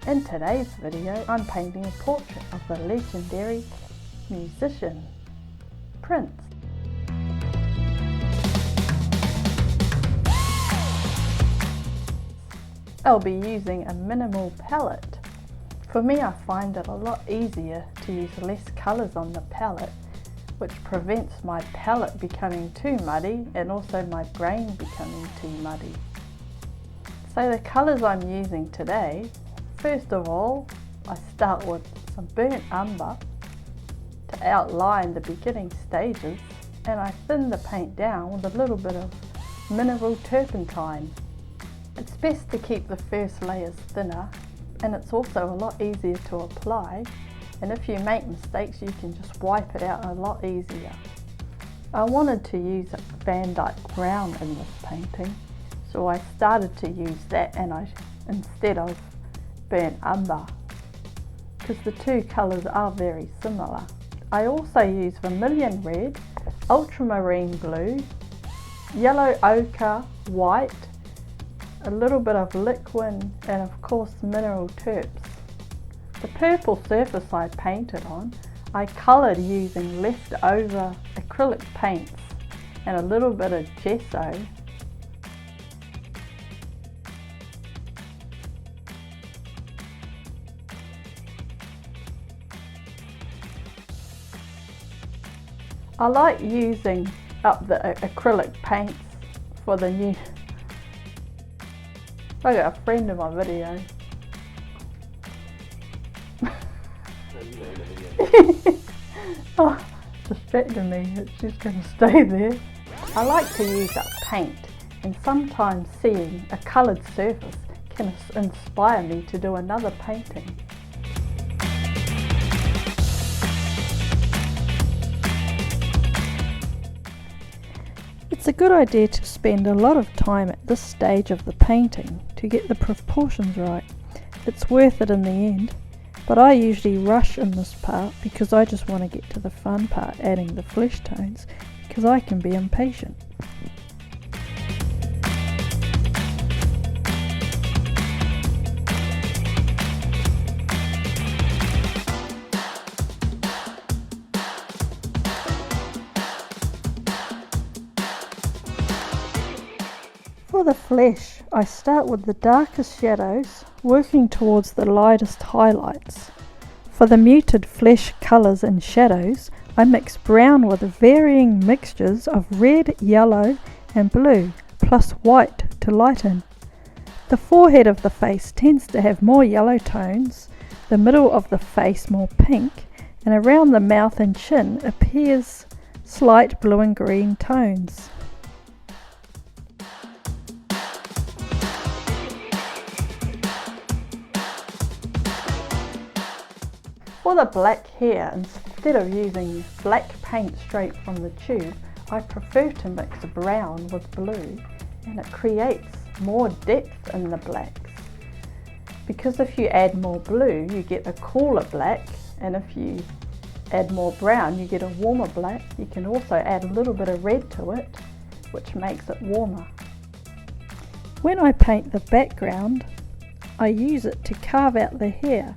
In today's video, I'm painting a portrait of the legendary musician, Prince. I'll be using a minimal palette. For me, I find it a lot easier to use less colours on the palette, which prevents my palette becoming too muddy and also my brain becoming too muddy. So the colours I'm using today, first of all, I start with some burnt umber to outline the beginning stages, and I thin the paint down with a little bit of mineral turpentine. It's best to keep the first layers thinner, and it's also a lot easier to apply, and if you make mistakes you can just wipe it out a lot easier. I wanted to use Van Dyke brown in this painting, so I started to use that instead of burnt umber, because the two colours are very similar. I also use vermilion red, ultramarine blue, yellow ochre, white, a little bit of liquid, and of course mineral terps. The purple surface I painted on, I coloured using leftover acrylic paints and a little bit of gesso. I like using up the acrylic paints for the new... I got a friend in my video. Oh, distracting me, it's just going to stay there. I like to use up paint, and sometimes seeing a coloured surface can inspire me to do another painting. It's a good idea to spend a lot of time at this stage of the painting to get the proportions right. It's worth it in the end, but I usually rush in this part because I just want to get to the fun part, adding the flesh tones, because I can be impatient. For the flesh, I start with the darkest shadows, working towards the lightest highlights. For the muted flesh colours and shadows, I mix brown with varying mixtures of red, yellow and blue, plus white to lighten. The forehead of the face tends to have more yellow tones, the middle of the face more pink, and around the mouth and chin appears slight blue and green tones. For the black hair, instead of using black paint straight from the tube, I prefer to mix brown with blue, and it creates more depth in the blacks. Because if you add more blue, you get a cooler black, and if you add more brown, you get a warmer black. You can also add a little bit of red to it, which makes it warmer. When I paint the background, I use it to carve out the hair,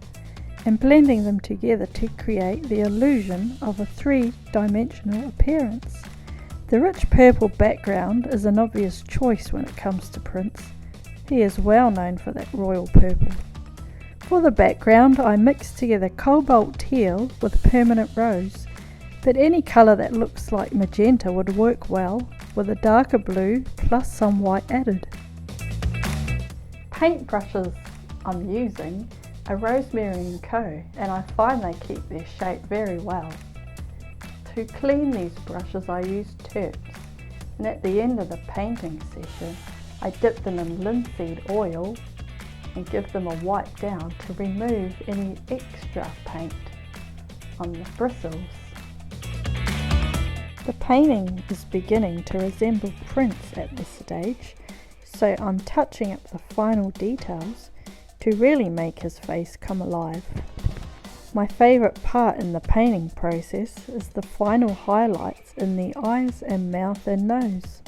and blending them together to create the illusion of a three-dimensional appearance. The rich purple background is an obvious choice when it comes to Prince. He is well known for that royal purple. For the background, I mix together cobalt teal with permanent rose, but any colour that looks like magenta would work well, with a darker blue plus some white added. Paintbrushes I'm using a Rosemary & Co, and I find they keep their shape very well. To clean these brushes I use terps, and at the end of the painting session I dip them in linseed oil and give them a wipe down to remove any extra paint on the bristles. The painting is beginning to resemble Prince at this stage, so I'm touching up the final details to really make his face come alive. My favourite part in the painting process is the final highlights in the eyes and mouth and nose.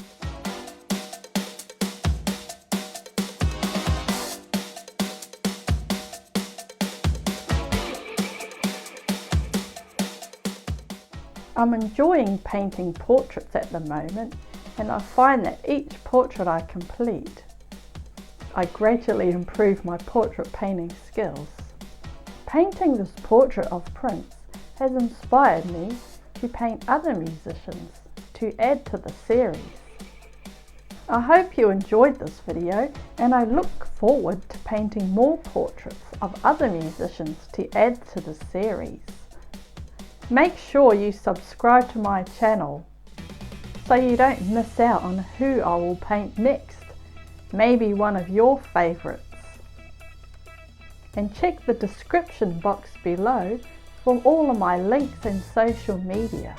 I'm enjoying painting portraits at the moment, and I find that each portrait I complete, I gradually improve my portrait painting skills. Painting this portrait of Prince has inspired me to paint other musicians to add to the series. I hope you enjoyed this video, and I look forward to painting more portraits of other musicians to add to the series. Make sure you subscribe to my channel so you don't miss out on who I will paint next, maybe one of your favourites. And check the description box below for all of my links and social media.